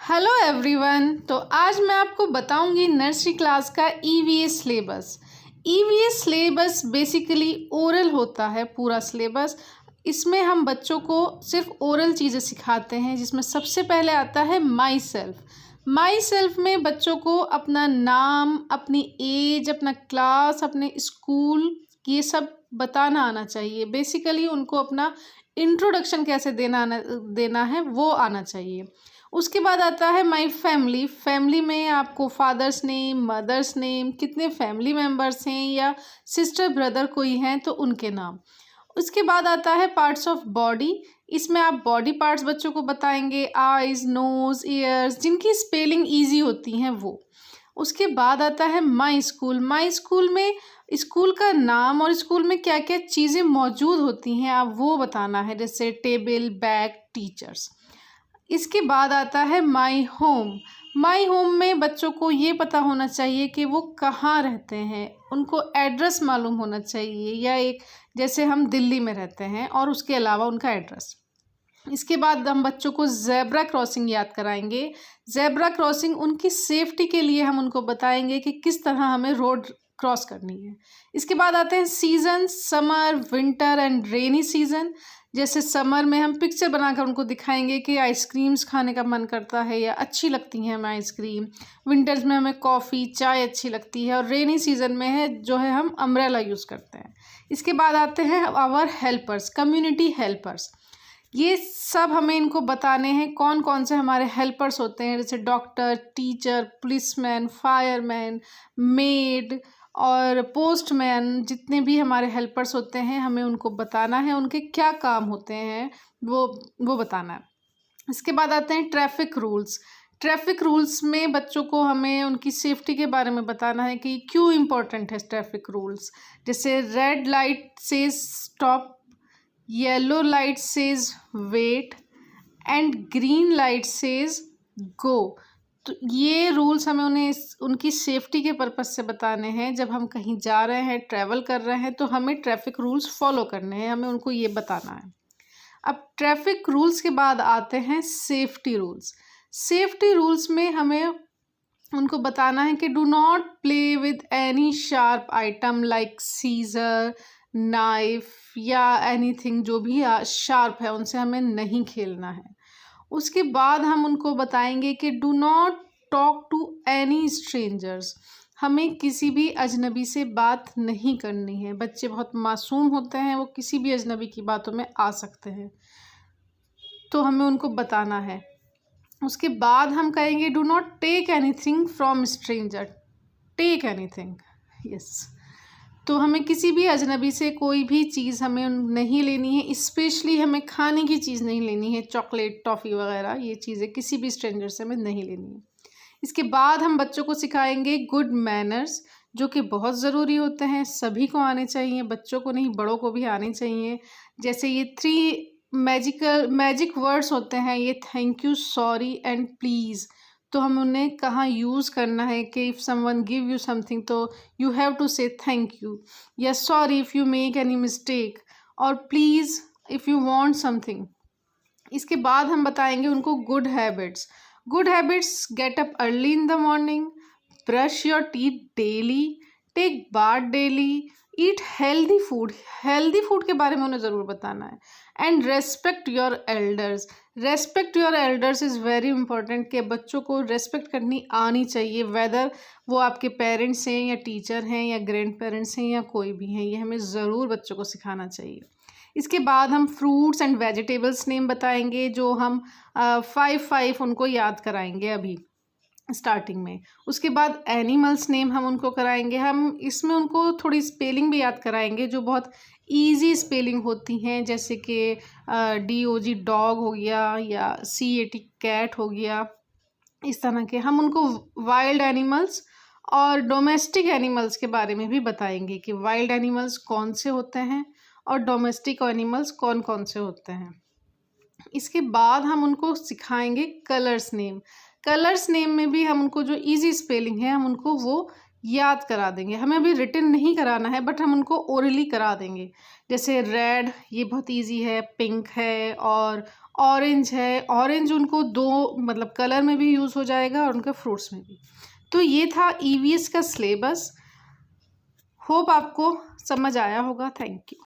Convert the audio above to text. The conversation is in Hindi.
Hello everyone. तो आज मैं आपको बताऊंगी नर्सरी क्लास का EVS syllabus. EVS syllabus basically oral होता है, पूरा सिलेबस। इसमें हम बच्चों को सिर्फ ओरल चीज़ें सिखाते हैं, जिसमें सबसे पहले आता है माई सेल्फ। माई सेल्फ में बच्चों को अपना नाम, अपनी एज, अपना क्लास, अपने स्कूल, ये सब बताना आना चाहिए। बेसिकली उनको अपना इंट्रोडक्शन कैसे देना है वो आना चाहिए। उसके बाद आता है माई फैमिली। फैमिली में आपको फादर्स नेम, मदर्स नेम, कितने फैमिली मेम्बर्स हैं या सिस्टर ब्रदर कोई हैं तो उनके नाम। उसके बाद आता है पार्ट्स ऑफ बॉडी। इसमें आप बॉडी पार्ट्स बच्चों को बताएंगे, आइज़, नोज़, ईयर्स, जिनकी स्पेलिंग ईजी होती हैं वो। उसके बाद आता है माई स्कूल। माई स्कूल में स्कूल का नाम और स्कूल में क्या क्या चीज़ें मौजूद होती हैं आप वो बताना है, जैसे टेबल, बैग, टीचर्स। इसके बाद आता है माई होम। माई होम में बच्चों को ये पता होना चाहिए कि वो कहाँ रहते हैं, उनको एड्रेस मालूम होना चाहिए, या एक जैसे हम दिल्ली में रहते हैं और उसके अलावा उनका एड्रेस। इसके बाद हम बच्चों को ज़ेब्रा क्रॉसिंग याद कराएंगे। ज़ेब्रा क्रॉसिंग उनकी सेफ्टी के लिए हम उनको बताएंगे कि किस तरह हमें रोड क्रॉस करनी है। इसके बाद आते हैं season, summer, winter and rainy season. जैसे समर में हम पिक्चर बनाकर उनको दिखाएंगे कि आइसक्रीम्स खाने का मन करता है या अच्छी लगती हैं हमें आइसक्रीम। विंटर्स में हमें कॉफ़ी, चाय अच्छी लगती है, और रेनी सीज़न में है जो है हम अम्ब्रेला यूज़ करते हैं। इसके बाद आते हैं आवर हेल्पर्स, कम्युनिटी हेल्पर्स। ये सब हमें इनको बताने हैं कौन कौन से हमारे हेल्पर्स होते हैं, जैसे doctor, teacher, policeman, fireman, made और पोस्टमैन। जितने भी हमारे हेल्पर्स होते हैं हमें उनको बताना है, उनके क्या काम होते हैं वो बताना है। इसके बाद आते हैं ट्रैफिक रूल्स। ट्रैफिक रूल्स में बच्चों को हमें उनकी सेफ्टी के बारे में बताना है कि क्यों इम्पोर्टेंट है ट्रैफिक रूल्स। जैसे red light says stop, yellow light says wait and green light says go. तो ये रूल्स हमें उन्हें उनकी सेफ्टी के पर्पज़ से बताने हैं। जब हम कहीं जा रहे हैं, ट्रैवल कर रहे हैं, तो हमें ट्रैफिक रूल्स फॉलो करने हैं, हमें उनको ये बताना है। अब ट्रैफिक रूल्स के बाद आते हैं सेफ्टी रूल्स। सेफ्टी रूल्स में हमें उनको बताना है कि do not play with any sharp item like scissor, knife या एनीथिंग जो भी शार्प है, उनसे हमें नहीं खेलना है। उसके बाद हम उनको बताएंगे कि do not talk to any strangers. हमें किसी भी अजनबी से बात नहीं करनी है। बच्चे बहुत मासूम होते हैं, वो किसी भी अजनबी की बातों में आ सकते हैं, तो हमें उनको बताना है। उसके बाद हम कहेंगे do not take anything from stranger. Take anything, yes. तो हमें किसी भी अजनबी से कोई भी चीज़ हमें नहीं लेनी है, स्पेशली हमें खाने की चीज़ नहीं लेनी है, चॉकलेट, टॉफ़ी वगैरह, ये चीज़ें किसी भी स्ट्रेंजर से हमें नहीं लेनी है। इसके बाद हम बच्चों को सिखाएंगे गुड मैनर्स, जो कि बहुत ज़रूरी होते हैं, सभी को आने चाहिए, बच्चों को नहीं बड़ों को भी आने चाहिए। जैसे ये 3 मैजिक वर्ड्स होते हैं, ये thank you, sorry and please. तो हम उन्हें कहाँ यूज़ करना है कि if someone give you something तो you have to say thank you, या sorry if you make any mistake, और please if you want something. इसके बाद हम बताएंगे उनको good habits. Good habits: get up early in the morning, brush your teeth daily, take bath daily, eat healthy food. Healthy food के बारे में उन्हें ज़रूर बताना है। And respect your elders. Respect your elders is very important, कि बच्चों को रेस्पेक्ट करनी आनी चाहिए, वेदर वो आपके पेरेंट्स हैं या टीचर हैं या ग्रैंड पेरेंट्स हैं या कोई भी हैं, ये हमें ज़रूर बच्चों को सिखाना चाहिए। इसके बाद हम फ्रूट्स एंड वेजिटेबल्स नेम बताएंगे, जो हम 5 उनको याद कराएंगे अभी स्टार्टिंग में। उसके बाद एनिमल्स नेम हम उनको कराएंगे। हम इसमें उनको थोड़ी स्पेलिंग भी याद कराएंगे, जो बहुत इजी स्पेलिंग होती हैं, जैसे कि DOG डॉग हो गया, या CAT कैट हो गया। इस तरह के हम उनको वाइल्ड एनिमल्स और डोमेस्टिक एनिमल्स के बारे में भी बताएंगे कि वाइल्ड एनिमल्स कौन से होते हैं और डोमेस्टिक एनिमल्स कौन कौन से होते हैं। इसके बाद हम उनको सिखाएंगे कलर्स नेम। कलर्स नेम में भी हम उनको जो इजी स्पेलिंग है हम उनको वो याद करा देंगे। हमें अभी रिटन नहीं कराना है, बट हम उनको ओरली करा देंगे। जैसे रेड, ये बहुत इजी है, पिंक है, और ऑरेंज है, ऑरेंज उनको दो मतलब कलर में भी यूज़ हो जाएगा और उनके फ्रूट्स में भी। तो ये था ईवीएस का सिलेबस। होप आपको समझ आया होगा। Thank you.